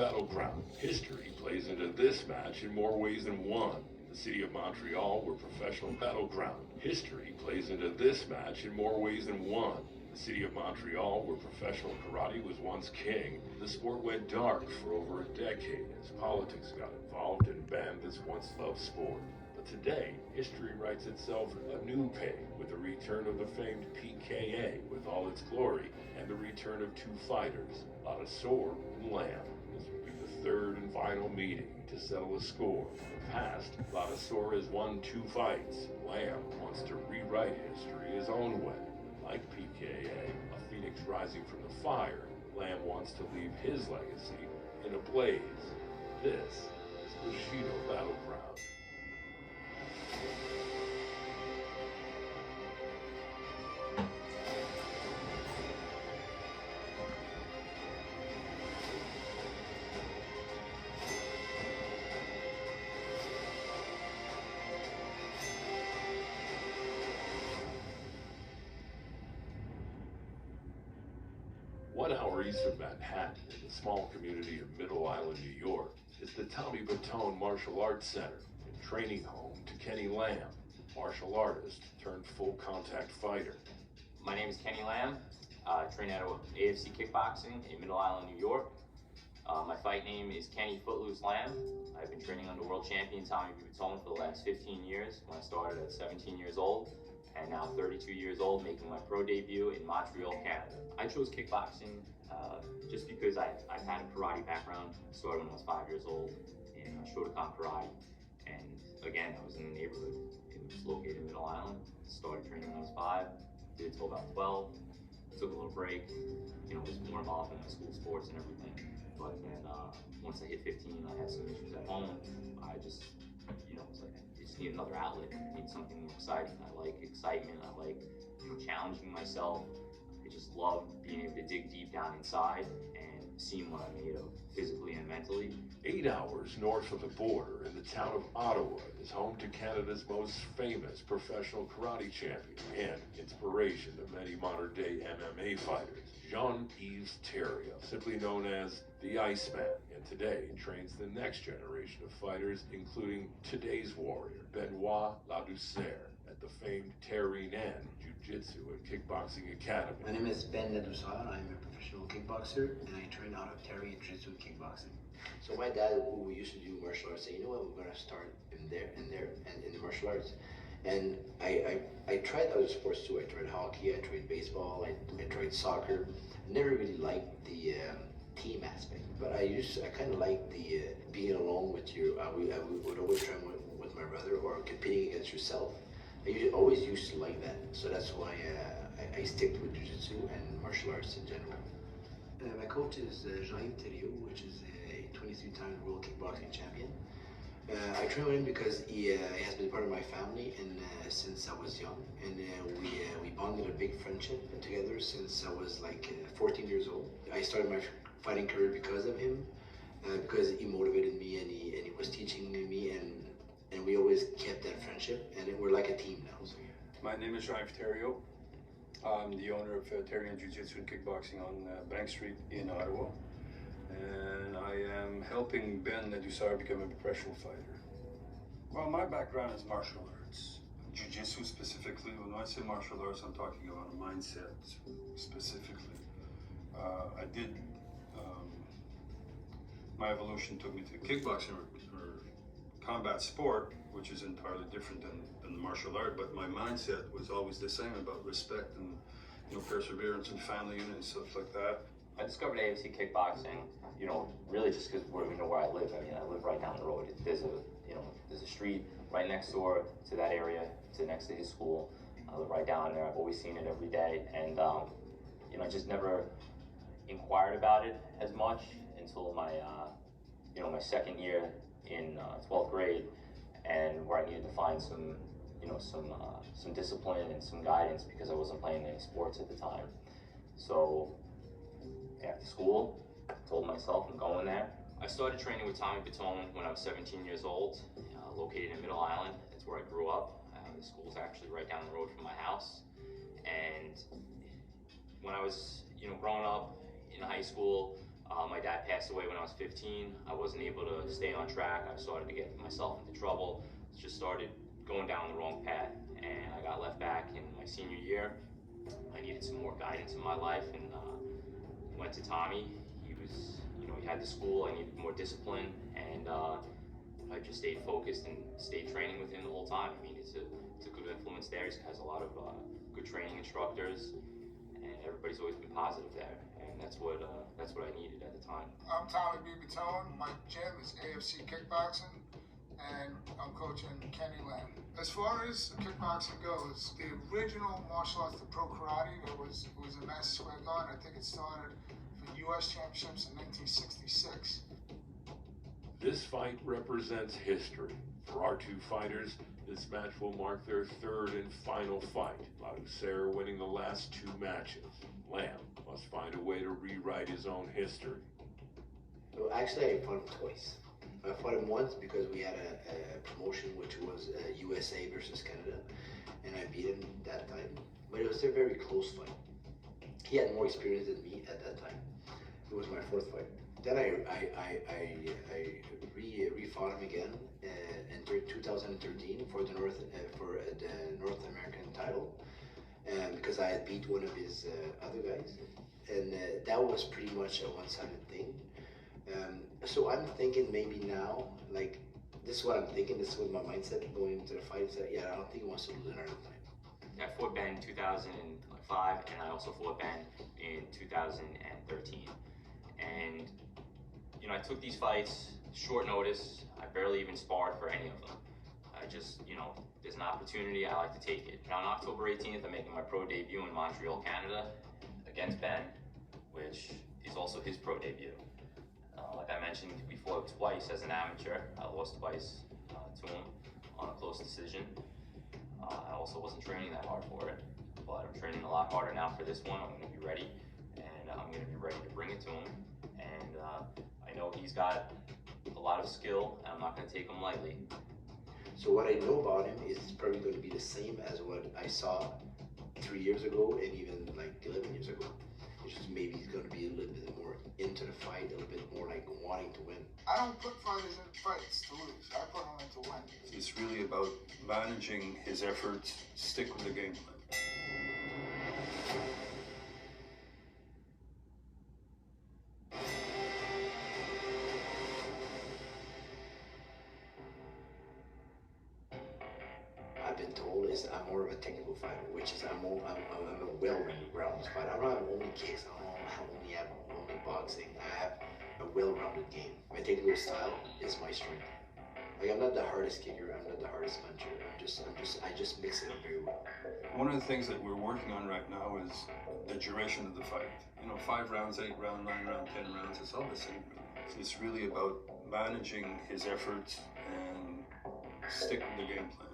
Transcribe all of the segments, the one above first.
battleground. History plays into this match in more ways than one. In the city of Montreal, where professional battleground. History plays into this match in more ways than one. In the city of Montreal, where professional karate was once king, the sport went dark for over a decade as politics got involved and banned this once-loved sport. But today, history writes itself a new page with the return of the famed PKA with all its glory and the return of two fighters, Leducia and Lamb. This will be the third and final meeting to settle a score. In the past, Leducia has won 2 fights. Lamb wants to rewrite history his own way. Like PKA, a phoenix rising from the fire, Lamb wants to leave his legacy in a blaze. This is Bushido Battleground. One hour east of Manhattan, in the small community of Middle Island, New York, is the Tommy Batone Martial Arts Center and training home to Kenny Lamb, martial artist turned full contact fighter. My name is Kenny Lamb. I train out of AFC Kickboxing in Middle Island, New York. My fight name is Kenny Footloose Lamb. I've been training under world champion Tommy Batone for the last 15 years when I started at 17 years old. And now 32 years old, making my pro debut in Montreal, Canada. I chose kickboxing just because I've had a karate background. I started when I was 5 years old in Shotokan Karate. And again, I was in the neighborhood. It was located in Middle Island. Started training when I was 5, did it till about 12. Took a little break, was more involved in my school sports and everything. But then once I hit 15, I had some issues at home. I just, was like, I just need another outlet. I need something more exciting. I like excitement. I like, challenging myself. I just love being able to dig deep down inside and seeing what I'm made of physically and mentally. 8 hours north of the border in the town of Ottawa is home to Canada's most famous professional karate champion and inspiration to many modern-day MMA fighters, Jean-Yves Thériault, simply known as the Iceman, and today trains the next generation of fighters, including today's warrior, Benoit Leducia, at the famed Terrinen Jiu-Jitsu and Kickboxing Academy. My name is Ben Leducia. I'm a professional kickboxer, and I train out of Terry Jiu-Jitsu and Kickboxing. So my dad, who used to do martial arts, said, we're gonna start in the martial arts. And I tried other sports too. I tried hockey, I tried baseball, I tried soccer. I never really liked the team aspect, but I kind of liked the being alone with your. I would always train with my brother or competing against yourself. I always used to like that, so that's why I stick with jiu-jitsu and martial arts in general. My coach is Jean-Yves Thériault, which is a 23-time world kickboxing champion. I train with him because he has been part of my family and since I was young, and we bonded a big friendship together since I was like 14 years old. I started my fighting career because of him, because he motivated me and he was teaching me, and we always kept that friendship, and we're like a team now. So. My name is Jean-Yves Thériault. I'm the owner of Terrien Jiu-Jitsu and Kickboxing on Bank Street in Ottawa. And I am helping Ben Leducia become a professional fighter. Well, my background is martial arts. Jiu-Jitsu specifically. When I say martial arts, I'm talking about a mindset specifically. I did, my evolution took me to kickboxing or combat sport, which is entirely different than the martial art, but my mindset was always the same about respect and perseverance and family and stuff like that. I discovered AFC Kickboxing, really just because where I live. I mean, I live right down the road. There's a street right next door to that area, next to his school. I live right down there. I've always seen it every day, and I just never inquired about it as much until my my second year in 12th grade, and where I needed to find some discipline and some guidance because I wasn't playing any sports at the time. So after school, I told myself I'm going there. I started training with Tommy Batone when I was 17 years old, located in Middle Island. That's where I grew up. The school's actually right down the road from my house. And when I was growing up in high school, My dad passed away when I was 15. I wasn't able to stay on track. I started to get myself into trouble. Just started going down the wrong path, and I got left back in my senior year. I needed some more guidance in my life, and went to Tommy. He was, he had the school. I needed more discipline, and I just stayed focused and stayed training with him the whole time. I mean, it's a good influence there. He has a lot of good training instructors, and everybody's always been positive there, and that's what I needed at the time. I'm Tommy B. Batone. My gym is AFC Kickboxing, and I'm coaching Kenny Lamb. As far as kickboxing goes, the original martial arts, the pro karate, it was a Madison Square Garden. I think it started for U.S. championships in 1966. This fight represents history. For our two fighters, this match will mark their third and final fight. Leducia winning the last two matches. Lamb must find a way to rewrite his own history. So actually, I fought him twice. I fought him once because we had a promotion which was USA versus Canada, and I beat him that time. But it was a very close fight. He had more experience than me at that time. It was my fourth fight. Then I re-fought him again in 2013 for the North American title, because I had beat one of his other guys, and that was pretty much a one-sided thing. So I'm thinking maybe now, like, this is what I'm thinking, this was my mindset going into the fight. So, yeah, I don't think he wants to lose another time. I fought Ben in 2005, and I also fought Ben in 2013. And, I took these fights short notice. I barely even sparred for any of them. I just, there's an opportunity, I like to take it. And on October 18th, I'm making my pro debut in Montreal, Canada, against Ben, which is also his pro debut. Like I mentioned, we fought twice as an amateur. I lost twice to him on a close decision. I also wasn't training that hard for it, but I'm training a lot harder now for this one. I'm going to be ready, and I'm going to be ready to bring it to him. And I know he's got a lot of skill, and I'm not going to take him lightly. So what I know about him is it's probably going to be the same as what I saw 3 years ago and even like 11 years ago. It's just maybe he's going to be a little bit more into the fight, a little bit more like wanting to win. I don't put fighters in fights to lose. I put them in to win. It's really about managing his efforts, stick with the game plan. I've been told is I'm more of a technical fighter, which is I'm a well-rounded fighter. I don't have only kicks. I don't have only boxing. I have a well-rounded game. My technical style is my strength. Like, I'm not the hardest kicker. I'm not the hardest puncher. I just mix it up very well. One of the things that we're working on right now is the duration of the fight. 5 rounds, 8 rounds, 9 rounds, 10 rounds. It's all the same. It's really about managing his efforts and stick with the game plan.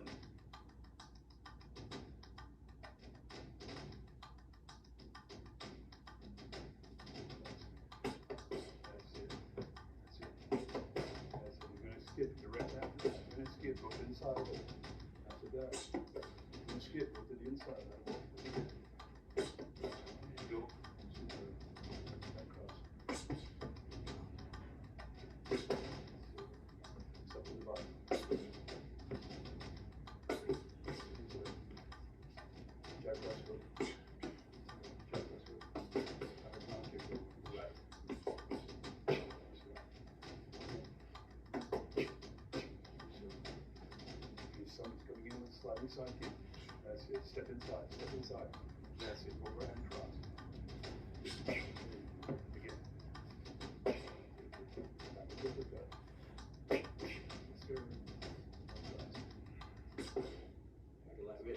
Skip direct after that. You're gonna skip, go to the inside of it. After that, you're gonna skip, go to the inside of that. There you go. That cross. It's up to the bottom. Jack cross go. Jack cross go. Now kick go. Right. Sliding side kick. That's it. Step inside. Step inside. That's it. Overhand cross. Again. Back to the gut.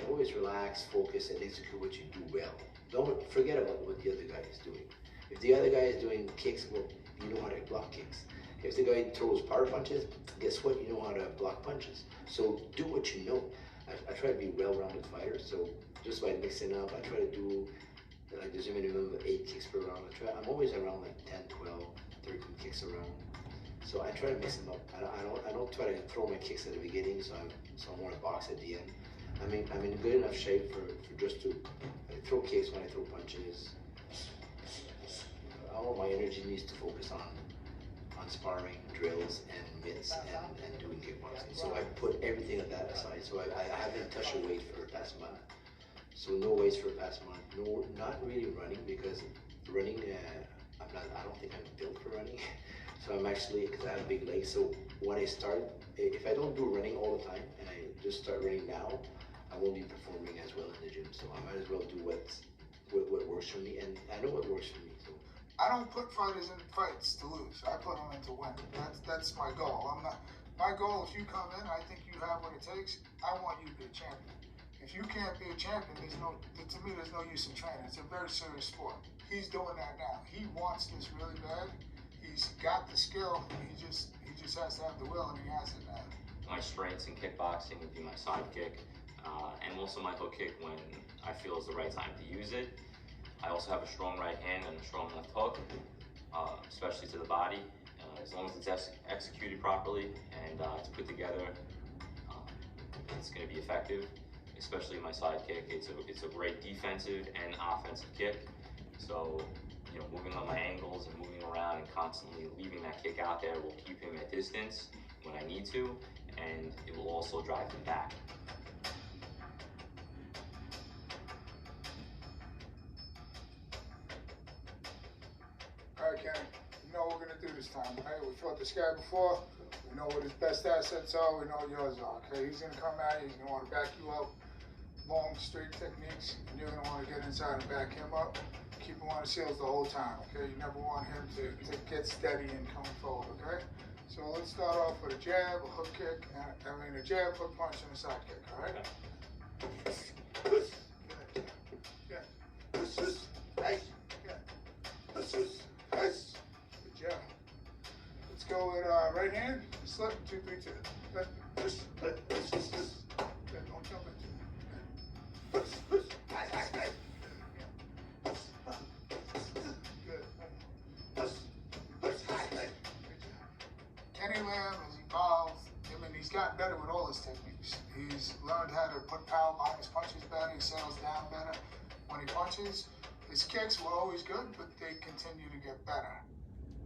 Always relax, focus, and execute what you do well. Don't forget about what the other guy is doing. If the other guy is doing kicks, well, you know how to block kicks. If the guy throws power punches, guess what? You know how to block punches. So do what you know. I try to be a well-rounded fighter, so just by mixing up, I try to do, like, there's a minimum of 8 kicks per round. I'm always around like 10, 12, 13 kicks around. So I try to mix them up. I don't try to throw my kicks at the beginning, so I want to box at the end. I'm in good enough shape for just to throw kicks when I throw punches. all my energy needs to focus on sparring, drills, and mitts, and doing kickboxing. So I put everything of that aside. So I haven't touched a weight for the past month. So no weights for the past month. No, not really running, because running, I don't think I'm built for running. So I'm actually, because I have big legs. So when I start, if I don't do running all the time and I just start running now, I won't be performing as well in the gym. So I might as well do what works for me, and I know what works for me. So I don't put fighters in fights to lose. I put them in to win. That's my goal. My goal. If you come in, I think you have what it takes. I want you to be a champion. If you can't be a champion, to me, there's no use in training. It's a very serious sport. He's doing that now. He wants this really bad. He's got the skill. He just has to have the will, and he has it now. My strengths in kickboxing would be my sidekick, and also my hook kick when I feel it's the right time to use it. I also have a strong right hand and a strong left hook, especially to the body. As long as it's executed properly and it's put together, it's going to be effective. Especially my side kick, it's a great defensive and offensive kick. So, moving on my angles and moving around and constantly leaving that kick out there will keep him at distance when I need to, and it will also drive him back. All right, Kenny, you know what we're gonna do this time, right? We fought this guy before. We know what his best assets are. We know what yours are. Okay, he's gonna come at you. He's gonna want to back you up. Long, straight techniques, and you're gonna want to get inside and back him up. Keep him on his heels the whole time. Okay, you never want him to get steady and come forward. Okay. So let's start off with a jab, a hook kick, and a jab, hook punch, and a side kick. All right. Good. Good job. Let's go with right hand, slip, 2, 3, 2. Good, don't jump into it. Good. Kenny Lamb has evolved. I mean, he's gotten better with all his techniques. He's learned how to put power behind his punches better. He settles down better when he punches. His kicks were always good, but they continue to get better.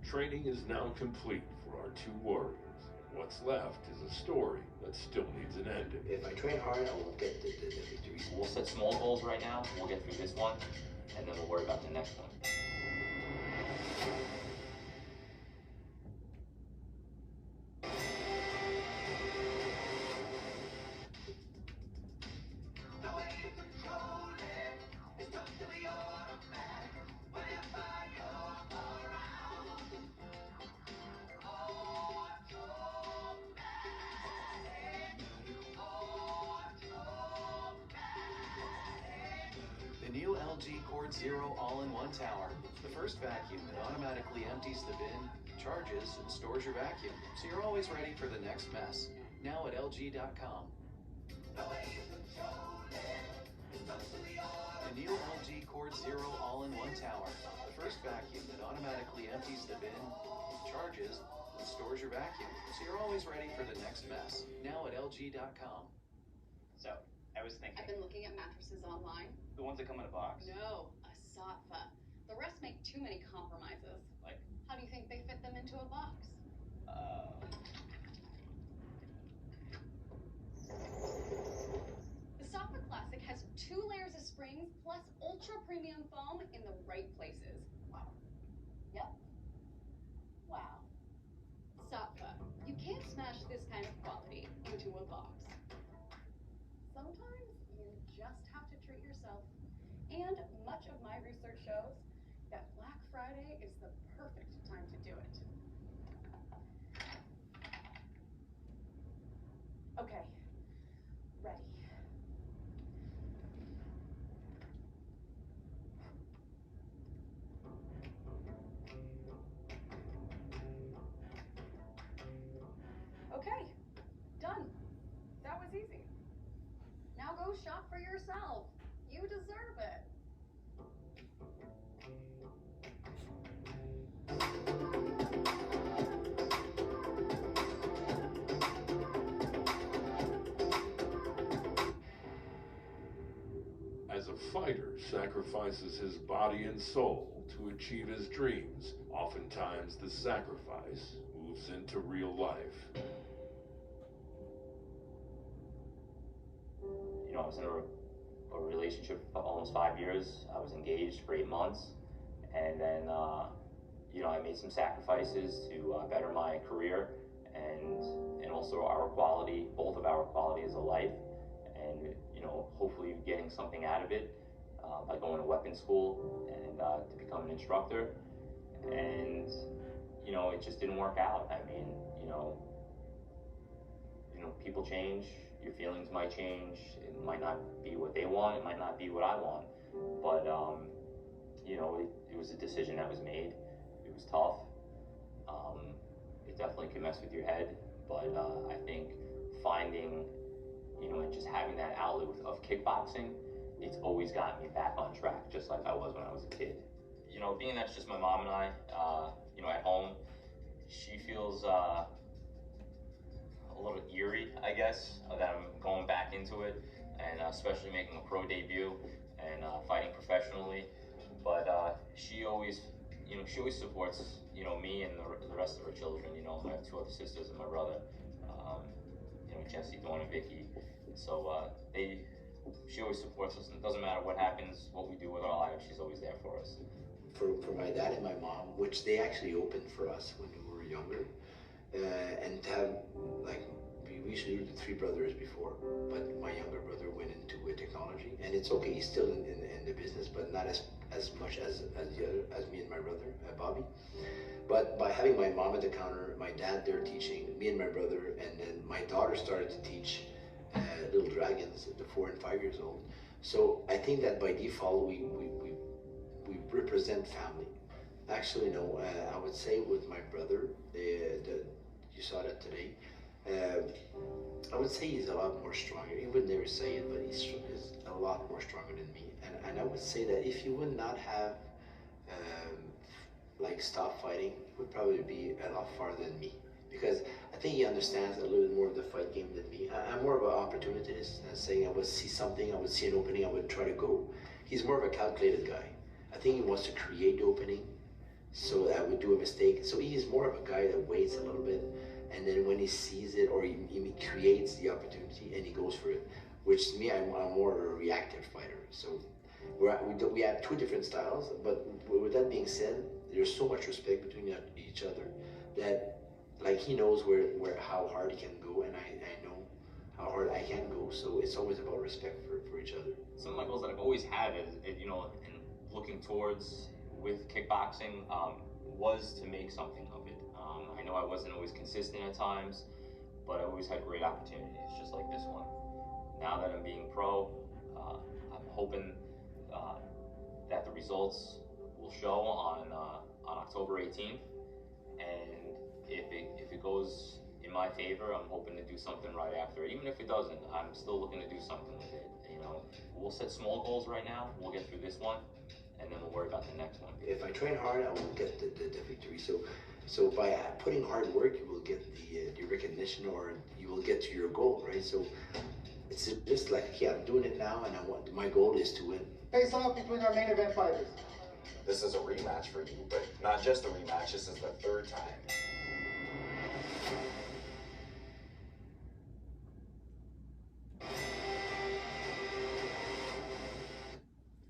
Training is now complete for our two warriors. What's left is a story that still needs an ending. if I train hard, I will get the victory. We'll set small goals right now. We'll get through this one, and then we'll worry about the next one. The new LG Cord Zero all-in-one tower. The first vacuum that automatically empties the bin, charges, and stores your vacuum, so you're always ready for the next mess. Now at LG.com. The new LG Cord Zero all-in-one tower. The first vacuum that automatically empties the bin, charges, and stores your vacuum, so you're always ready for the next mess. Now at LG.com. So, I was thinking, I've been looking at mattresses online. the ones that come in a box. No, a sofa. The rest make too many compromises. Like, How do you think they fit them into a box? The Sofa Classic has 2 layers of springs plus ultra premium foam in the right places. Wow. Yep. Wow. Sofa. You can't smash this kind of quality into a box. Sometimes you just have to treat yourself. And much of my research shows that Black Friday is the perfect time to do it. Okay, ready. Okay, done. That was easy. Now go shop for yourself. You deserve it. As a fighter sacrifices his body and soul to to achieve his dreams, oftentimes the sacrifice moves into real life. You know, I was in a relationship for almost 5 years. I was engaged for 8 months, and then you know, I made some sacrifices to better my career and also our quality, both of our qualities of life, and you know, hopefully getting something out of it by going to weapons school and to become an instructor. And you know, it just didn't work out. I mean, you know, people change. Your feelings might change. It might not be what they want. It might not be what I want. But you know, it was a decision that was made. It was tough. It definitely can mess with your head. But I think finding, you know, and just having that outlet of kickboxing, it's always gotten me back on track, just like I was when I was a kid. You know, being that's just my mom and I, you know, at home, she feels a little eerie, I guess, that I'm going back into it, and especially making a pro debut and fighting professionally. But she always, you know, she always supports, you know, me and the rest of her children. You know, I have 2 other sisters and my brother, you know, Jesse, Dawn, and Vicky. So she always supports us, and it doesn't matter what happens, what we do with our lives, she's always there for us. For my dad and my mom, which they actually opened for us when we were younger, and to have, like, we used to do the 3 brothers before, but my younger brother went into technology, and it's okay, he's still in the business, but not as much as me and my brother, Bobby. But by having my mom at the counter, my dad there teaching, me and my brother, and then my daughter started to teach Little Dragons, the 4 and 5 years old. So I think that by default we represent family. Actually, no, I would say with my brother, you saw that today. I would say he's a lot more stronger. He would never say it, but he's a lot more stronger than me. And I would say that if he would not have like stopped fighting, he would probably be a lot farther than me. Because I think he understands a little bit more of the fight game than me. I'm more of an opportunist, saying I would see something, I would see an opening, I would try to go. He's more of a calculated guy. I think he wants to create the opening, so I would do a mistake. So he's more of a guy that waits a little bit, and then when he sees it, or he creates the opportunity and he goes for it. Which to me, I'm more of a reactive fighter. So we have 2 different styles, but with that being said, there's so much respect between each other that, like, he knows how hard he can go, and I know how hard I can go. So it's always about respect for each other. Some of my goals that I've always had is, you know, and looking towards with kickboxing, was to make something of it. I know I wasn't always consistent at times, but I always had great opportunities, just like this one. Now that I'm being pro, I'm hoping that the results will show on October 18th, and if it goes in my favor, I'm hoping to do something right after. Even if it doesn't, I'm still looking to do something with it. You know, we'll set small goals right now. We'll get through this one, and then we'll worry about the next one. If I train hard, I will get the victory. So by putting hard work, you will get the recognition, or you will get to your goal, right? So it's just like, yeah, I'm doing it now, and my goal is to win. Face off between our main event fighters. This is a rematch for you, but not just a rematch, this is the 3rd time.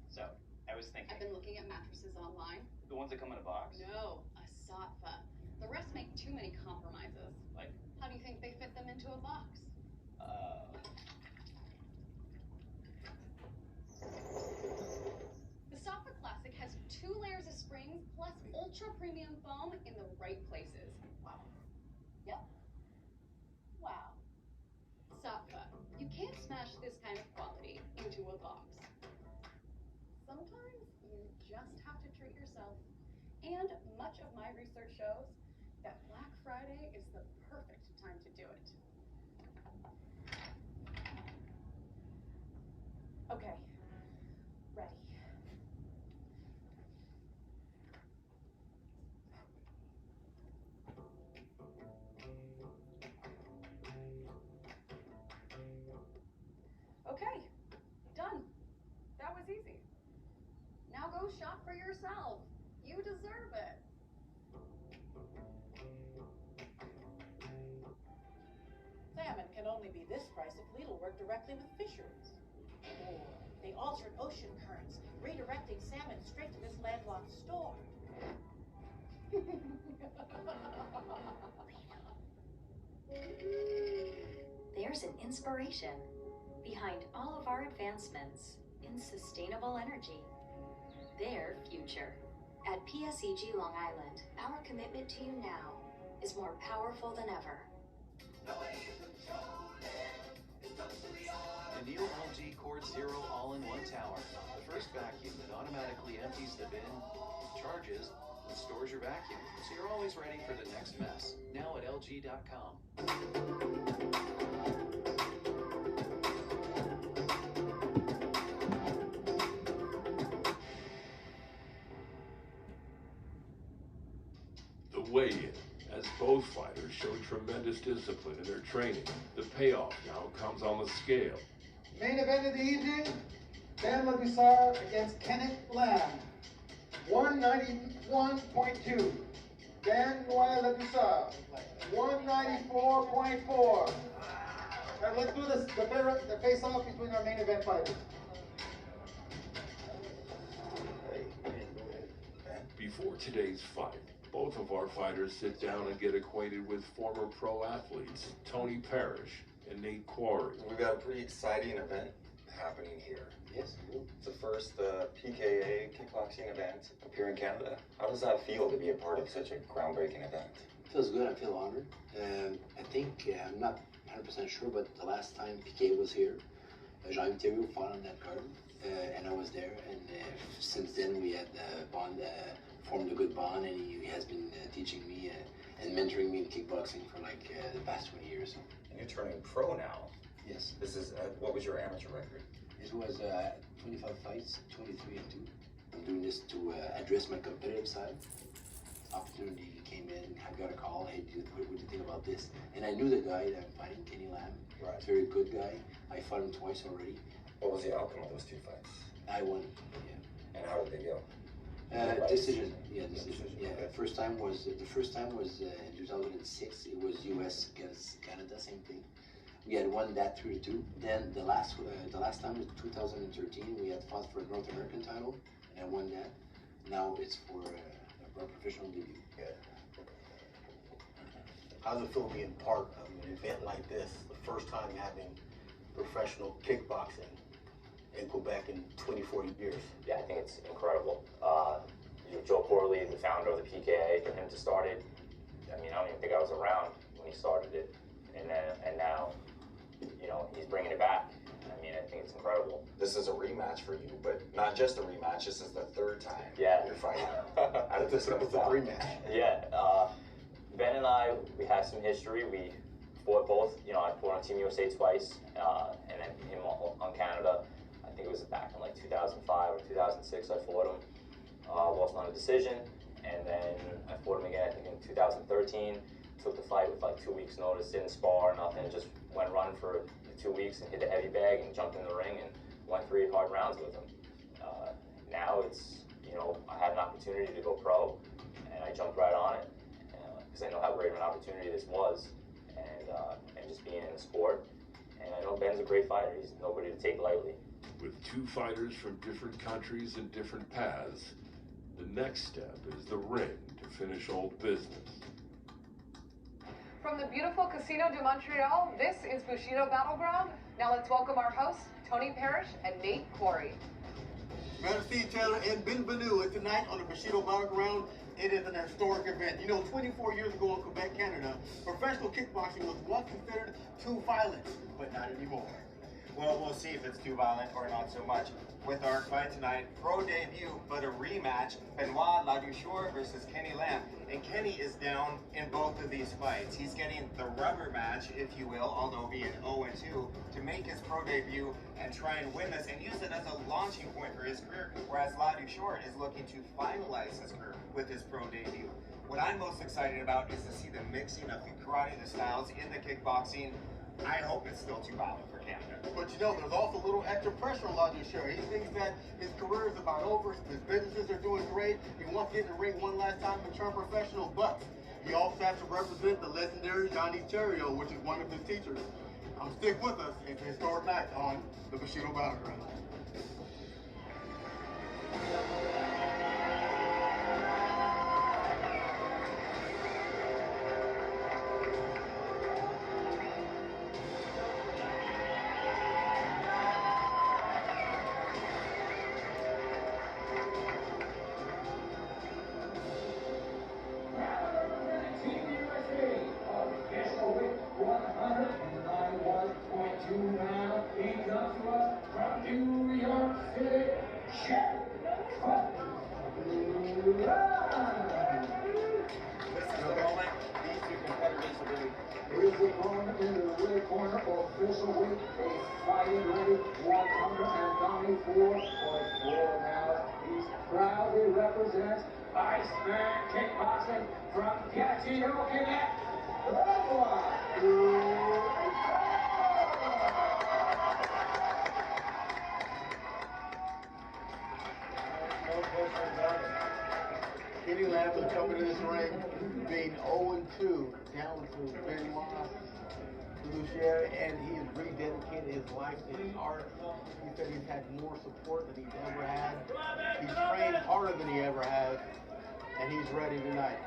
So, I was thinking, I've been looking at mattresses online. the ones that come in a box? No, a sofa. The rest make too many compromises. Like, How do you think they fit them into a box? The Sofa Classic has 2 layers of springs plus ultra premium foam in the right places. Wow. Yep. Wow. Sofa. You can't smash this kind of quality into a box. Sometimes you just have to treat yourself. And much of my research shows that Black Friday is the perfect time to do it. Okay. Ready. Okay. Done. That was easy. Now go shop for yourself. You be this price if Lidl worked directly with fisheries. Or they altered ocean currents, redirecting salmon straight to this landlocked store. There's an inspiration behind all of our advancements in sustainable energy. Their future. At PSEG Long Island, our commitment to you now is more powerful than ever. The new LG Cord Zero all-in-one tower. The first vacuum that automatically empties the bin, charges, and stores your vacuum, so you're always ready for the next mess. Now at LG.com. The weigh-in, as both fighters showed tremendous discipline in their training. The payoff now comes on the scale. Main event of the evening, Leducia against Kenneth Lamb. 191.2. Benoit Leducia. 194.4. Now let's do this, the face-off between our main event fighters. Before today's fight, both of our fighters sit down and get acquainted with former pro athletes, Tony Parrish and Nate Quarry. We've got a pretty exciting event happening here. Yes. It's the first PKA kickboxing event up here in Canada. How does that feel to be a part of such a groundbreaking event? It feels good. I feel honored. I think, I'm not 100% sure, but the last time PK was here, Jungo fought on that card, and I was there. And since then, we had formed a good bond, and he has been teaching me and mentoring me in kickboxing for like the past 20 years. And you're turning pro now. Yes. This is what was your amateur record? It was 25 fights, 23 and 2. I'm doing this to address my competitive side. Opportunity came in, I got a call, hey dude, what do you think about this? And I knew the guy that I'm fighting, Kenny Lamb. Right. Very good guy. I fought him twice already. What was the outcome of those two fights? I won, yeah. And how did they go? Decision. Yeah, decision. Yeah. Okay. The first time was in 2006. It was US against Canada, same thing. We had won that 3-2. Then the last time was 2013. We had fought for a North American title, and I won that. Now it's for a professional debut. Yeah. How does it feel being part of an event like this? The first time having professional kickboxing in Quebec in 24 years. Yeah, I think it's incredible. Joe Corley, the founder of the PKA, for him to start it, I mean, I don't even think I was around when he started it. And now, he's bringing it back. I mean, I think it's incredible. This is a rematch for you, but not just a rematch. This is the third time you're fighting. How did this come about? Rematch. Yeah, Ben and I, we have some history. We fought both. I fought on Team USA twice, and then him on Canada. I think it was back in like 2005 or 2006. I fought him, lost on a decision, and then I fought him again. I think in 2013. Took the fight with like 2 weeks notice, didn't spar, nothing, just went running for 2 weeks and hit a heavy bag and jumped in the ring and went 3 hard rounds with him. Now it's, I had an opportunity to go pro, and I jumped right on it because I know how great of an opportunity this was, and just being in the sport. And I know Ben's a great fighter. He's nobody to take lightly. With two fighters from different countries and different paths, the next step is the ring to finish old business. From the beautiful Casino de Montreal, this is Bushido Battleground. Now let's welcome our hosts, Tony Parrish and Nate Quarry. Merci Taylor and bienvenue. And tonight on the Bushido Battleground, it is an historic event. 24 years ago in Quebec, Canada, professional kickboxing was once considered too violent, but not anymore. Well, we'll see if it's too violent or not so much. With our fight tonight, pro debut, but a rematch, Benoit Leducia versus Kenny Lamb. And Kenny is down in both of these fights. He's getting the rubber match, if you will, although being 0-2, to make his pro debut and try and win this and use it as a launching point for his career, whereas Leducia is looking to finalize his career with his pro debut. What I'm most excited about is to see the mixing of the karate styles in the kickboxing. I hope it's still too violent for Canada. But there's also a little extra pressure on Leducia. He thinks that his career is about over, his businesses are doing great. He wants to get in the ring one last time and turn professional, but he also has to represent the legendary Johnny Terrio, which is one of his teachers. Stick with us. It's a historic night on the Bushido Battleground. Kenny Lamb was coming in this ring being 0-2 down to Benoit, Leducia, and he has rededicated his life to his art. He said he's had more support than he's ever had. He's trained harder than he ever has, and he's ready tonight.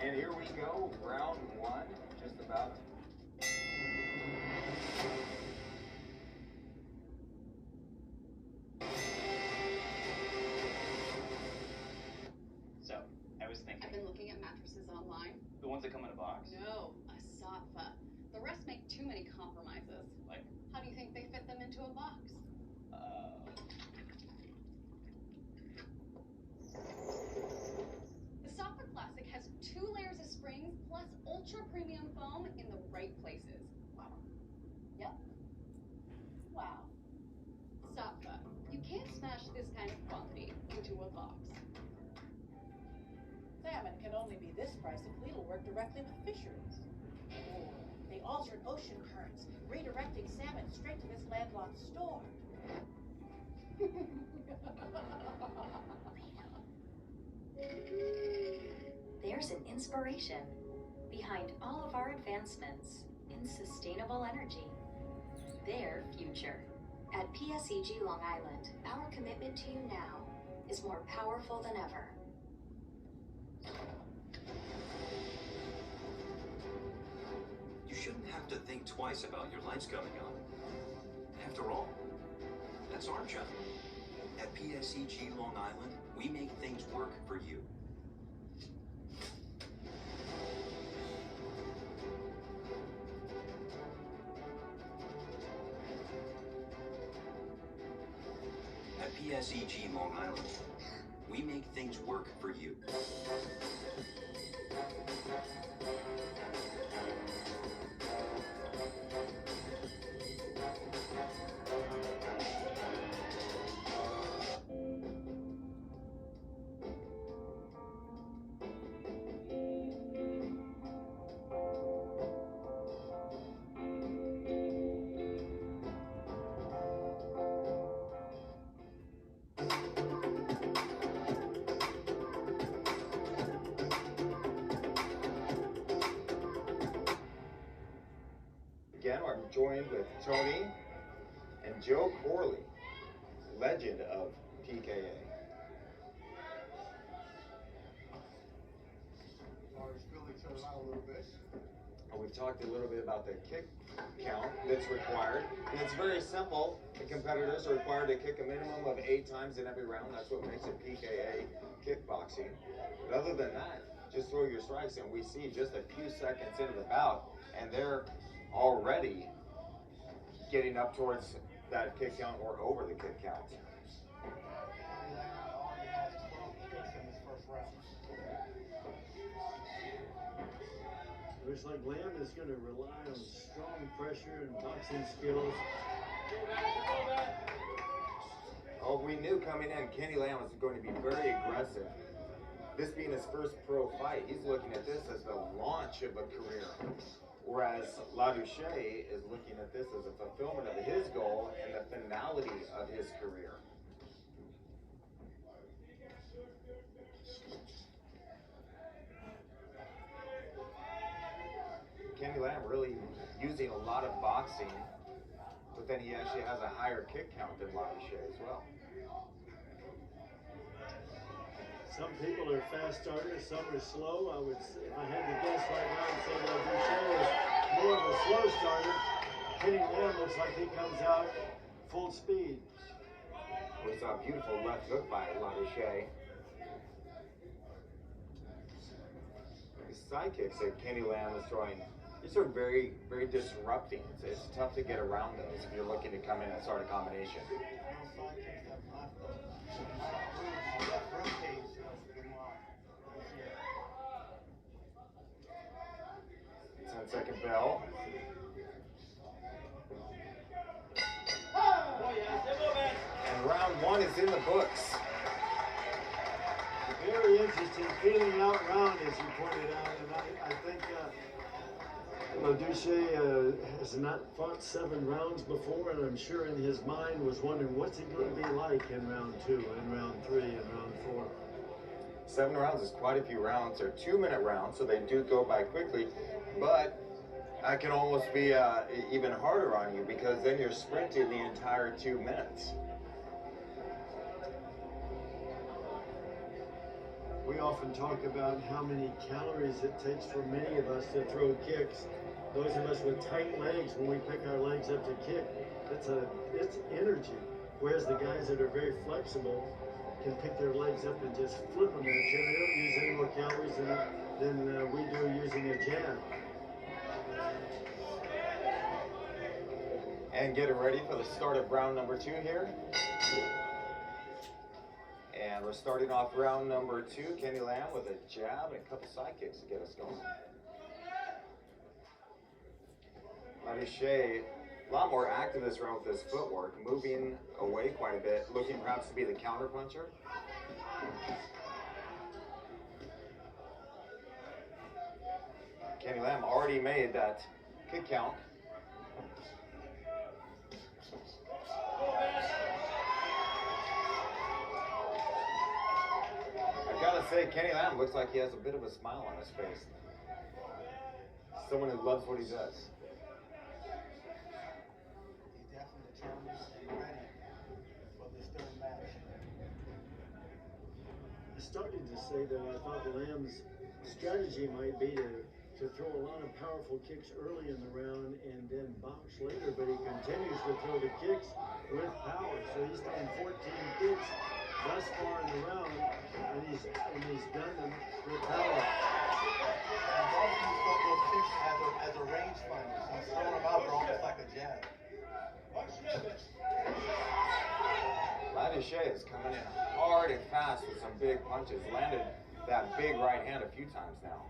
And here we go, round one, just about. So, I was thinking. I've been looking at mattresses online. The ones that come in a box. No, a sofa. The rest make too many compromises. Like, How do you think they fit them into a box? The Sofa Classic has 2 layers of springs plus ultra premium foam in the right places. Wow. Yep. Wow. Sofa. You can't smash this kind of quantity into a box. Salmon can only be this price if Lidl worked directly with fisheries. Or they altered ocean currents, redirecting salmon straight to this landlocked store. There's an inspiration behind all of our advancements in sustainable energy. Their future. At PSEG Long Island, our commitment to you now is more powerful than ever. You shouldn't have to think twice about your lights coming on. After all, that's our job. At PSEG Long Island, we make things work for you. At PSEG Long Island, we make things work for you. Again, I'm joined with Tony and Joe Corley, legend of PKA. Fill each other out a little bit. We've talked a little bit about the kick count that's required, and it's very simple. The competitors are required to kick a minimum of 8 times in every round. That's what makes it PKA kickboxing. But other than that, just throw your strikes, and we see just a few seconds into the bout, and they're already getting up towards that kick count or over the kick count. Already has 12 kicks in his first round. Looks like Lamb is going to rely on strong pressure and boxing skills. Oh, we knew coming in, Kenny Lamb was going to be very aggressive. This being his first pro fight, he's looking at this as the launch of a career. Whereas Leducia is looking at this as a fulfillment of his goal and the finality of his career. Kenny Lamb really using a lot of boxing, but then he actually has a higher kick count than Leducia as well. Some people are fast starters, some are slow. If I had to guess right now, I'd say Leducia is more of a slow starter. Kenny Lamb looks like he comes out full speed. We saw a beautiful left hook by Leducia. These side kicks that Kenny Lamb is throwing, these are very, very disrupting. It's tough to get around those if you're looking to come in and start a combination. 10-second bell. And round one is in the books. Very interesting feeling out round, as you pointed out, and I think Leducia has not fought 7 rounds before, and I'm sure in his mind was wondering what's it going to be like in round 2, in round 3, and round 4. 7 rounds is quite a few rounds. They're 2-minute rounds, so they do go by quickly, but that can almost be even harder on you because then you're sprinting the entire 2 minutes. We often talk about how many calories it takes for many of us to throw kicks. Those of us with tight legs, when we pick our legs up to kick, it's energy. Whereas the guys that are very flexible can pick their legs up and just flip them at you. They don't use any more calories than we do using a jab. And getting ready for the start of round number 2 here. And we're starting off round number 2. Kenny Lamb with a jab and a couple side kicks to get us going. Leducia, a lot more active this round with his footwork, moving away quite a bit, looking perhaps to be the counter puncher. Kenny Lamb already made that kick count. I've got to say, Kenny Lamb looks like he has a bit of a smile on his face. Someone who loves what he does. He's definitely determined and ready for this third match. I started to say that I thought Lamb's strategy might be to throw a lot of powerful kicks early in the round and then box later, but he continues to throw the kicks with power. So he's done 14 kicks thus far in the round, and he's done them with power. He's also used those kicks as a range finder. So he's throwing them out there almost like a jab. Leducia is coming in hard and fast with some big punches. Landed that big right hand a few times now.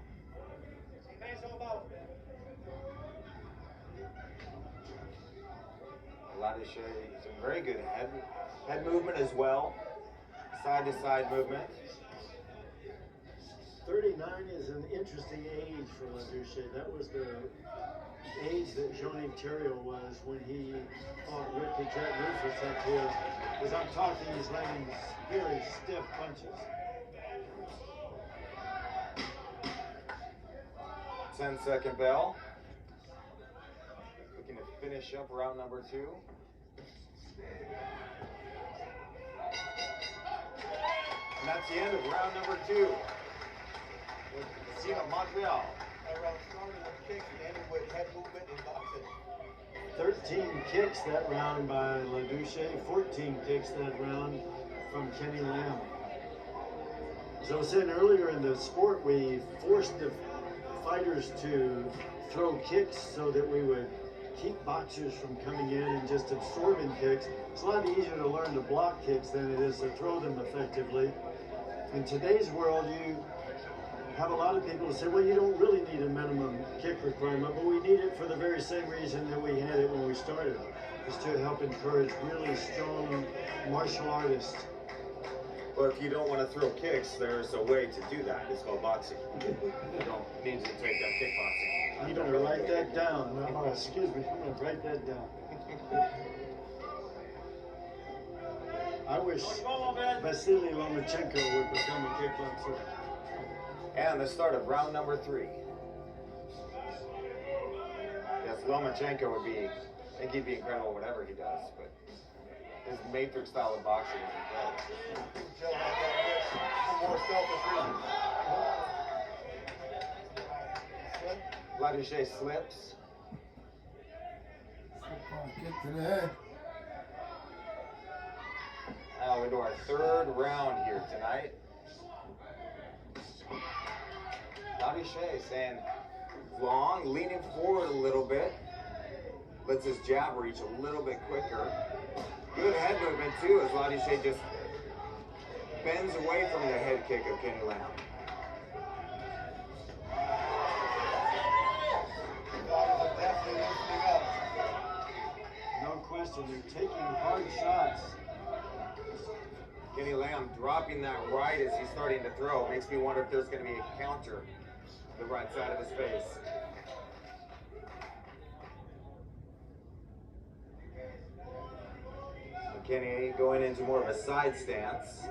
Leducia, some very good head movement as well. Side to side movement. 39 is an interesting age for Leducia. That was the age that Jean-Yves Thériault was when he fought Rick the Jet Rufus up here. As I'm talking, he's landing very stiff punches. 10-second bell. Looking to finish up round number 2. And that's the end of round number 2. With the team of Montreal. That round started with kicks and ended with head movement and boxing. 13 kicks that round by Leducia, 14 kicks that round from Kenny Lamb. As I was saying earlier in the sport, we forced the fighters to throw kicks so that we would keep boxers from coming in and just absorbing kicks. It's a lot easier to learn to block kicks than it is to throw them effectively. In today's world, you have a lot of people who say, well, you don't really need a minimum kick requirement, but we need it for the very same reason that we had it when we started, is to help encourage really strong martial artists. Well, if you don't want to throw kicks, there's a way to do that. It's called boxing. You don't need to take that kickboxing. You better write that down. Oh, excuse me, I'm going to write that down. I wish Vasily Lomachenko would become a kickboxer. And the start of round number 3. Lomachenko would be, I think he'd be incredible whatever he does, but his matrix style of boxing is incredible. Joe had that wish for more selfish reasons. Leducia slips. Kick to the head. Now into our third round here tonight. Leducia saying long, leaning forward a little bit. Lets his jab reach a little bit quicker. Good head movement too as Leducia just bends away from the head kick of Kenny Lamb. Definitely loosening up. No question, they're taking hard shots. Kenny Lamb dropping that right as he's starting to throw. Makes me wonder if there's going to be a counter to the right side of his face. Kenny going into more of a side stance.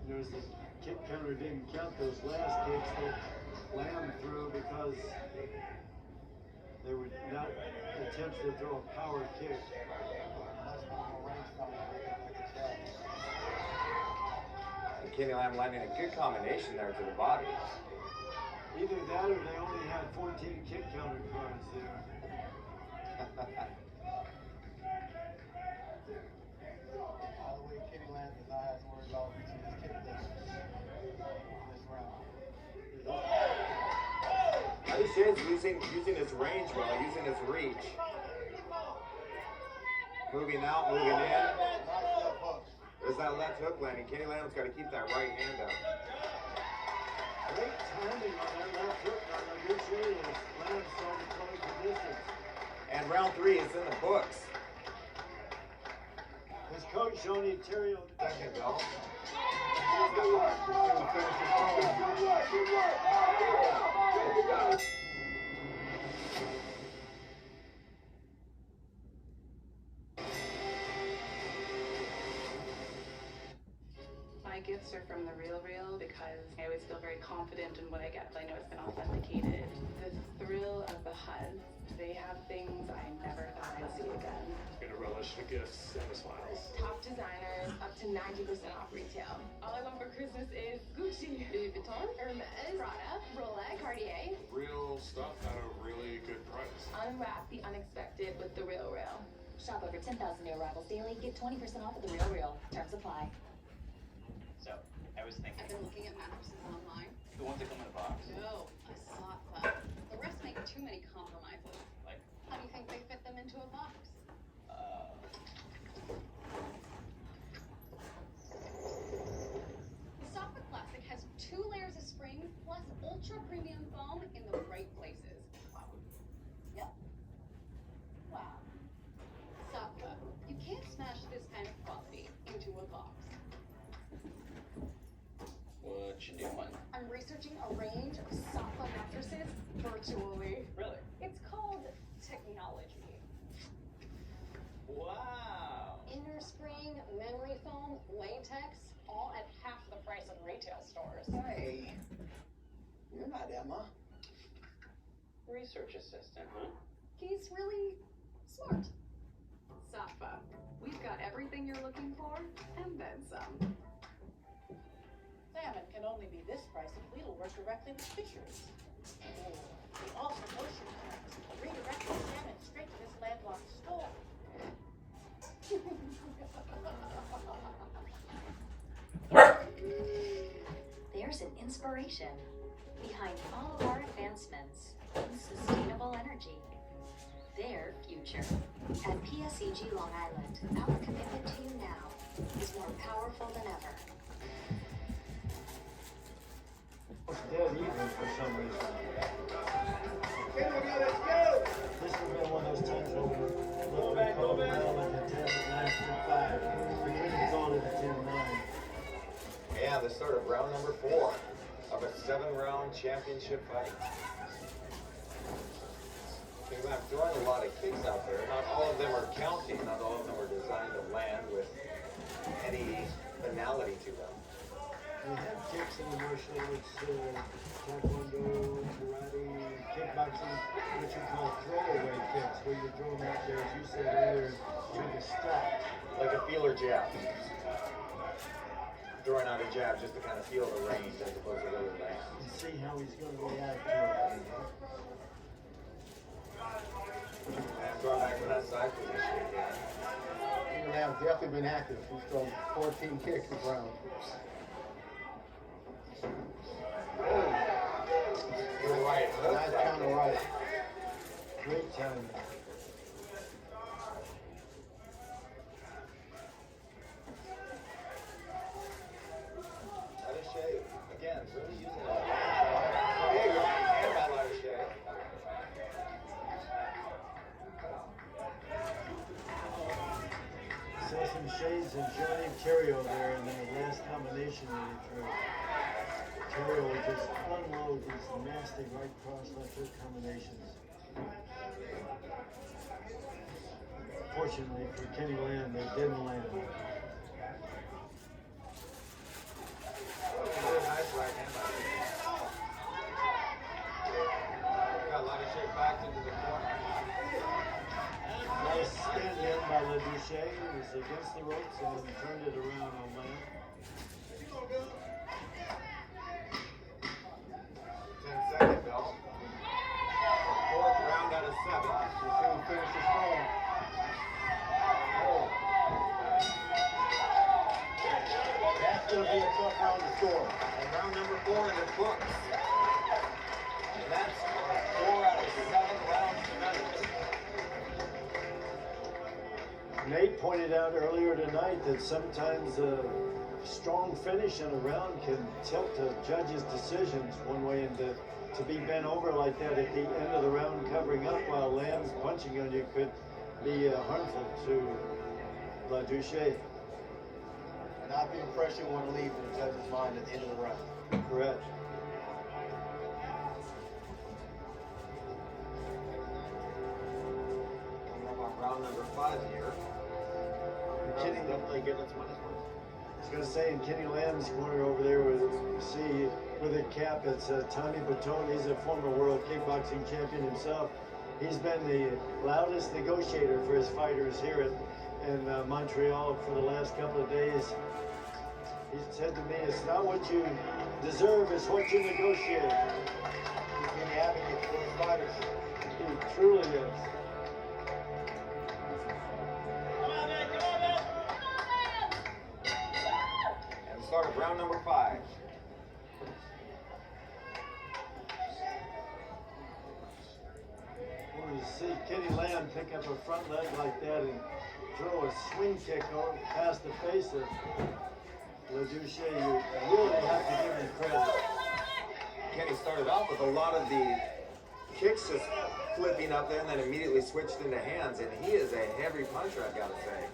There's the kick counter didn't count those last kicks that Lamb threw because they were not attempts to throw a power kick. And Kenny Lamb landing a good combination there to the body. Either that or they only had 14 kick counter cards there. All the way Kenny Lamb does not have to worry about reaching his kick list this round. Leducia's using his range well, using his reach. Moving out, moving in. There's that left hook landing. Kenny Lamb's got to keep that right hand up. Great timing on that left hook on Leducia as Lamb started to close the distance. And round 3 is in the books. His coach, Johnny Terrio, second bell. My gifts are from the Real because I always feel very confident in what I get. I know it's been authenticated. The thrill of the HUDs, they have things I never thought I'd see again. Gonna relish the gifts and the smiles. Top designers, up to 90% off retail. All I want for Christmas is Gucci, Louis Vuitton, Hermes, Prada, Rolex, Cartier. Real stuff at a really good price. Unwrap the unexpected with the Real. Shop over 10,000 new arrivals daily. Get 20% off of the Real. Terms apply. So, I was thinking. I've been looking at mattresses online. The ones that come in a box. No, a sofa. The rest make too many compromises. Like? How do you think they fit them into a box? The Sofa Classic has 2 layers of springs plus ultra premium foam in the right places. Yep. Wow. Sofa. You can't smash this kind of quality into a box. What you doing? I'm researching a range of Sofa mattresses virtually. Really? It's called technology. Wow. Inner spring, memory foam, latex, all at half the price of retail stores. Hey, you're not Emma. Research assistant, huh? He's really smart. Sofa. We've got everything you're looking for, and then some. Salmon can only be this price if Lidl work directly with fisheries. Or they alter ocean currents, redirecting salmon straight to this landlocked store. There's an inspiration behind all of our advancements in sustainable energy. Their future. At PSEG Long Island, our commitment to you now is more powerful than ever. It's dead even for some reason. Let's go! This has been one of those times where we're called battle at the 10-9-5. We couldn't call it a 10-9. And the start of round number 4 of a 7-round championship fight. I'm throwing a lot of kicks out there. Not all of them are counting. Not all of them are designed to land with any finality to them. We have kicks in the martial arts, taekwondo, karate, kickboxing, which what you call throwaway kicks, where you throw them out there, as you said earlier, to distract. Like a feeler jab. Throwing out a jab just to kind of feel the range as opposed to really land. And see how he's going to react to it. And going back to that side position again. Kenny Lamb's definitely been active. He's thrown 14 kicks this round. You're right. Nice counter right. Great timing. Leducia, again, really using that. Big right hand by Leducia. Saw some shades of Jean-Yves Thériault there, and then the last combination that he threw. Thériault would just unload these nasty right cross left hook combinations. Fortunately for Kenny Lamb, they didn't land. Really nice right hand by Leducia. Got Leducia backed into the corner. Nice stand in by Leducia. He was against the ropes and then turned it around on Lamb. 10-second bell. Fourth round out of 7. We'll see him finish this strong. That's going to be a tough round to score. And round number 4 in the books. And that's 4 out of 7 rounds tonight. Nate pointed out earlier tonight that sometimes a strong finish in a round can tilt a judge's decisions one way, and to be bent over like that at the end of the round covering up while Lamb's punching on you could be harmful to Leducia. Not the impression we want to leave in the judge's mind at the end of the round. Correct. Coming up on round number 5 here. Kenny definitely getting its money's worth. I was going to say, in Kenny Lamb's corner over there, with a cap, it's Tommy Baton. He's a former world kickboxing champion himself. He's been the loudest negotiator for his fighters here in Montreal for the last couple of days. He said to me, it's not what you deserve, it's what you negotiate. He's been the advocate for his fighters. He truly is. And start of round number 5. When you see Kenny Lamb pick up a front leg like that and throw a swing kick over past the face of Leducia, you really have to give him credit. Kenny started off with a lot of the kicks just flipping up there and then immediately switched into hands, and he is a heavy puncher, I've got to say.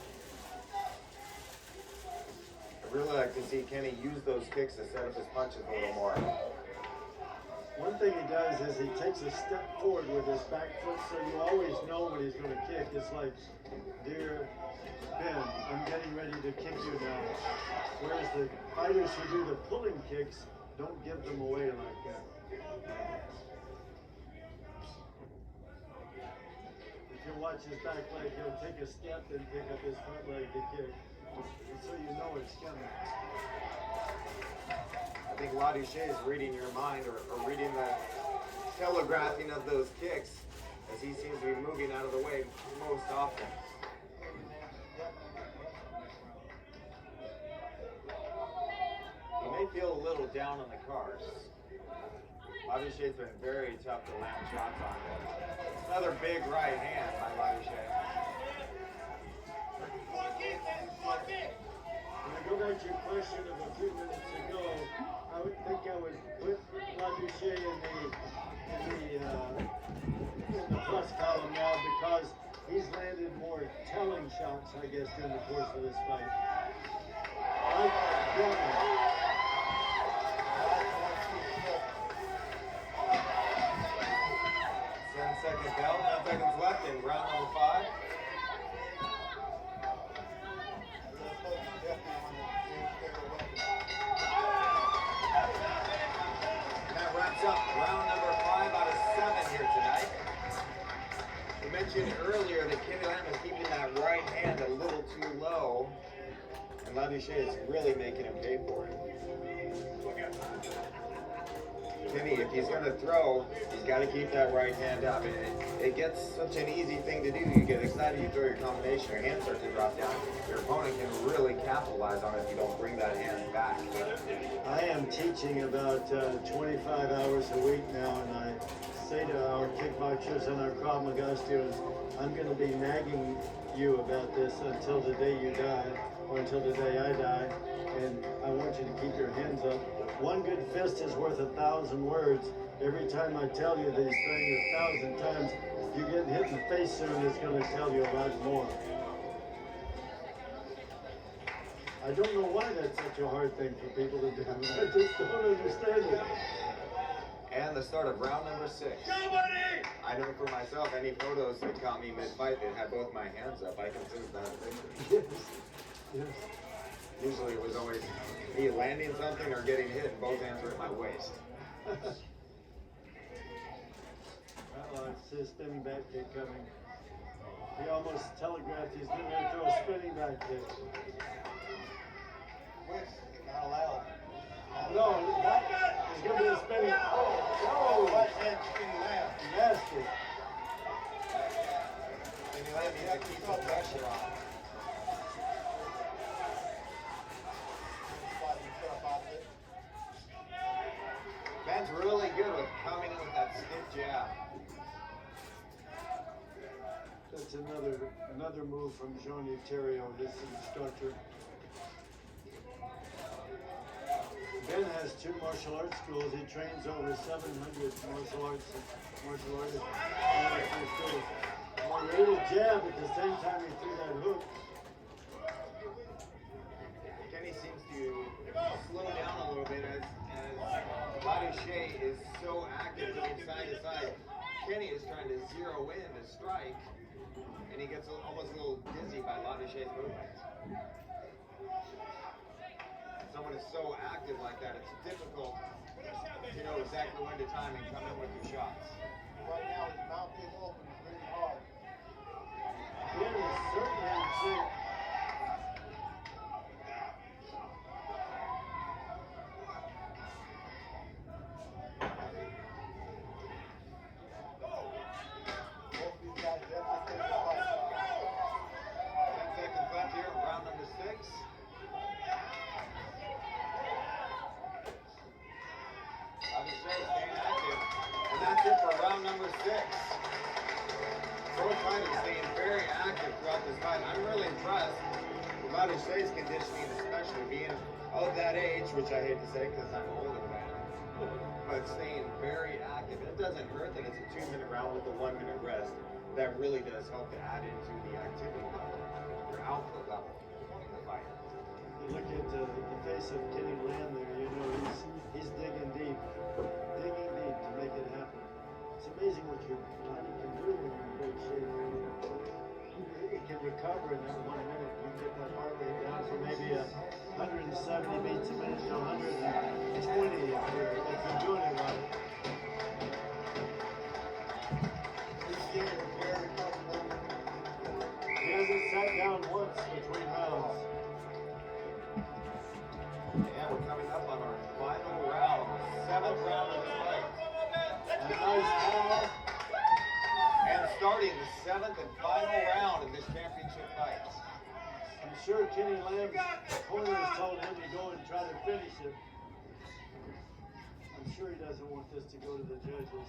I'd really like to see Kenny use those kicks to set up his punches a little more. One thing he does is he takes a step forward with his back foot, so you always know when he's going to kick. It's like, dear Ben, I'm getting ready to kick you now. Whereas the fighters who do the pulling kicks don't give them away like that. If you watch his back leg, he'll take a step and pick up his front leg to kick. And so you know it's coming. I think Leducia is reading your mind or reading the telegraphing of those kicks as he seems to be moving out of the way most often. He may feel a little down on the cards. Leducia's been very tough to land shots on him. Another big right hand by Leducia. When I go back to your question of a few minutes ago, I would think I would put Leducia in the plus column now because he's landed more telling shots, I guess, during the course of this fight. Second bell, 10 seconds left in round number 5. And that wraps up round number 5 out of 7 here tonight. mentioned earlier that Kenny Lamb is keeping that right hand a little too low, and Leducia is really making him pay for it. Kenny, if he's going to throw, he's got to keep that right hand up. It gets such an easy thing to do. You get excited, you throw your combination, your hand starts to drop down. Your opponent can really capitalize on it if you don't bring that hand back. I am teaching about 25 hours a week now, and I say to our kickboxers and our Krav Maga students, I'm going to be nagging you about this until the day you die, or until the day I die, and I want you to keep your hands up. One good fist is worth 1,000 words. Every time I tell you these things 1,000 times, if you're getting hit in the face soon, it's going to tell you a lot more. I don't know why that's such a hard thing for people to do. I just don't understand it. And the start of round number 6. I know for myself, any photos that caught me mid-fight that had both my hands up, I consider that a victory. Yes. Usually it was always me landing something or getting hit and both hands were at my waist. It's his spinning back kick coming. He almost telegraphed he's going to throw a spinning back kick. Not allowed. No, that is going to be a spinning. Oh, right hand spinning lamb. Nasty. Kenny Lamb needs to keep the pressure on. Ben's really good with coming in with that stiff jab. That's another move from Johnny Terrio, his instructor. Ben has 2 martial arts schools. He trains over 700 martial artists. Well, he ate a jab at the same time he threw that hook. Kenny seems to slow down a little bit as Leducia is so active moving side to side. Kenny is trying to zero in to strike, and he gets almost a little dizzy by Leducia's movement. Someone is so active like that, it's difficult to know exactly when to time and come in with your shots. Right now, his mouth is open really hard. Ben is certainly in shape. Both of these guys definitely take the fight. 10 seconds left here, round number 6. Leducia staying active, and that's it for round number 6. Both fighters staying very active throughout this fight. I'm really impressed with Leducia's conditioning, especially being of that age, which I hate to say because I'm older than him, but staying very active. It doesn't hurt that it's a 2-minute round with a 1-minute rest. That really does help to add into the activity level, your output level in the fight. You look at the face of Kenny Lamb there, you know, he's digging deep to make it happen. It's amazing what your body can do when you're in great shape. It can recover in that 1 minute. You get that heart rate down from maybe 170 beats a minute to 120 if you're doing it right. He hasn't sat down once between rounds. And we're coming up on our final round, 7th round of the fight. A nice ball. And starting the 7th and final round of this championship fight. I'm sure Kenny Lamb's corners told him to go and try to finish it. I'm sure he doesn't want this to go to the judges.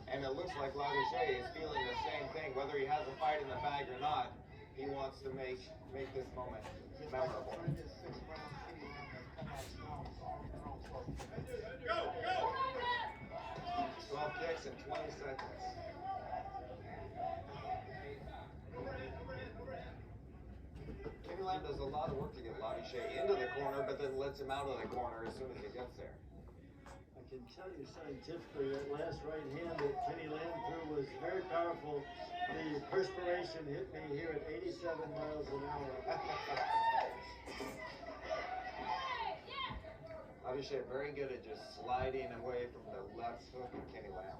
And it looks like Leducia is feeling the same thing. Whether he has a fight in the bag or not, he wants to make this moment memorable. 12 kicks in 20 seconds. Kenny Lamb does a lot of work to get Leducia into the corner, but then lets him out of the corner as soon as he gets there. I can tell you scientifically that last right hand that Kenny Lamb threw was very powerful. The perspiration hit me here at 87 miles an hour. Leducia very good at just sliding away from the left hook of Kenny Lamb.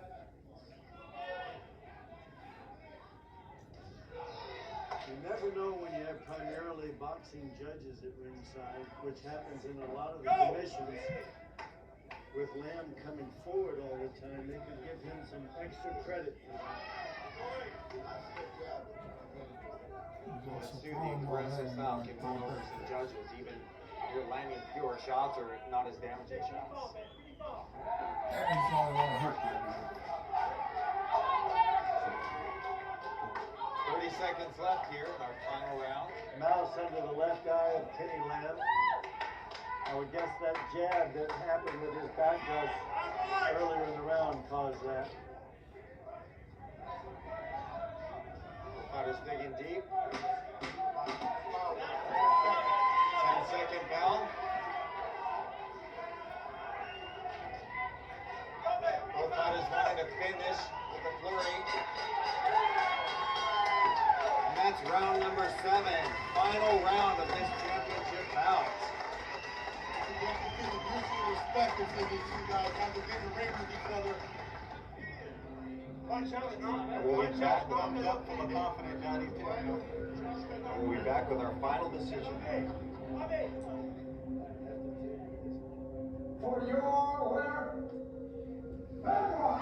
You never know when you have primarily boxing judges at ringside, which happens in a lot of the commissions. With Lamb coming forward all the time, they could give him some extra credit for that. Let's do the aggressive style, give going over some judges, even if you're landing fewer shots or not as damaging shots. That is the only one that hurt you. 30 seconds left here in our final round. Mouse under the left eye of Kenny Lamb. I would guess that jab that happened with his back thrust earlier in the round caused that. Fighters digging deep. 10-second bell. Both fighters wanting to finish with a flurry. And that's round number 7. Final round of this championship bout. Respect between these two guys, have to get in the ring with each other. We'll be back. Thumbs up from a confident Johnny Taylor. We'll be back with our final decision. For your winner, Benoit.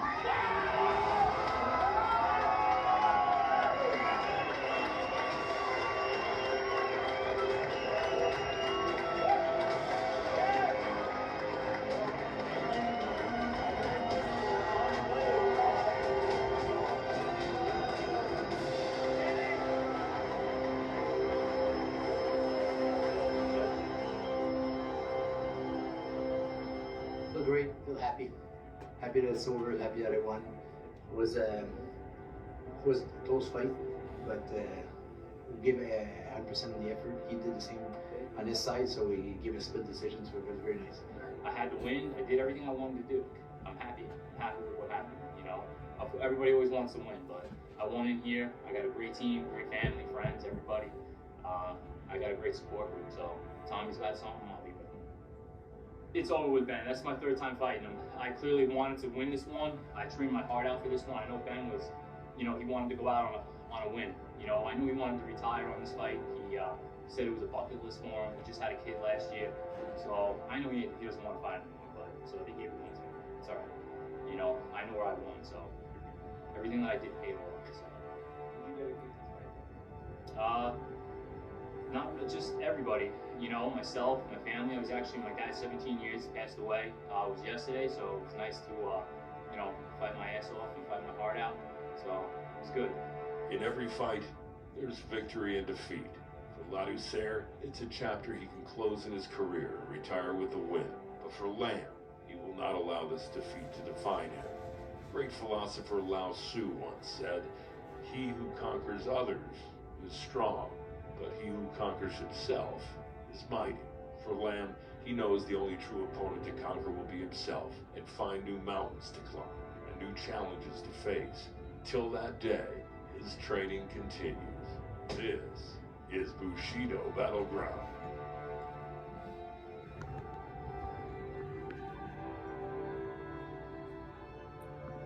Feel great, feel happy. Happy that it's over, happy that I won. It was a close fight, but we gave 100% of the effort. He did the same on his side, so we gave a split decision, so it was very nice. I had to win. I did everything I wanted to do. I'm happy. Happy with what happened. You know, everybody always wants to win, but I won in here. I got a great team, great family, friends, everybody. I got a great support group. So Tommy's got something. I'll be with him. It's over with Ben. That's my 3rd time fighting him. I clearly wanted to win this one. I trained my heart out for this one. I know Ben was, you know, he wanted to go out on a win. You know, I knew he wanted to retire on this fight. He said it was a bucket list for him. He just had a kid last year. So I know he doesn't want to fight anymore, but so they gave it one to me. It's all right. You know, I know where I won, so everything that I did paid off. So. Not just everybody, you know, myself, my family. My dad's 17 years, passed away. It was yesterday, so it was nice to, you know, fight my ass off and fight my heart out. So it was good. In every fight, there's victory and defeat. For Leducia, it's a chapter he can close in his career and retire with a win. But for Lamb, he will not allow this defeat to define him. Great philosopher Lao Tzu once said, "He who conquers others is strong, but he who conquers himself is mighty." For Lamb, he knows the only true opponent to conquer will be himself, and find new mountains to climb and new challenges to face. Till that day, his training continues. This is Bushido Battleground.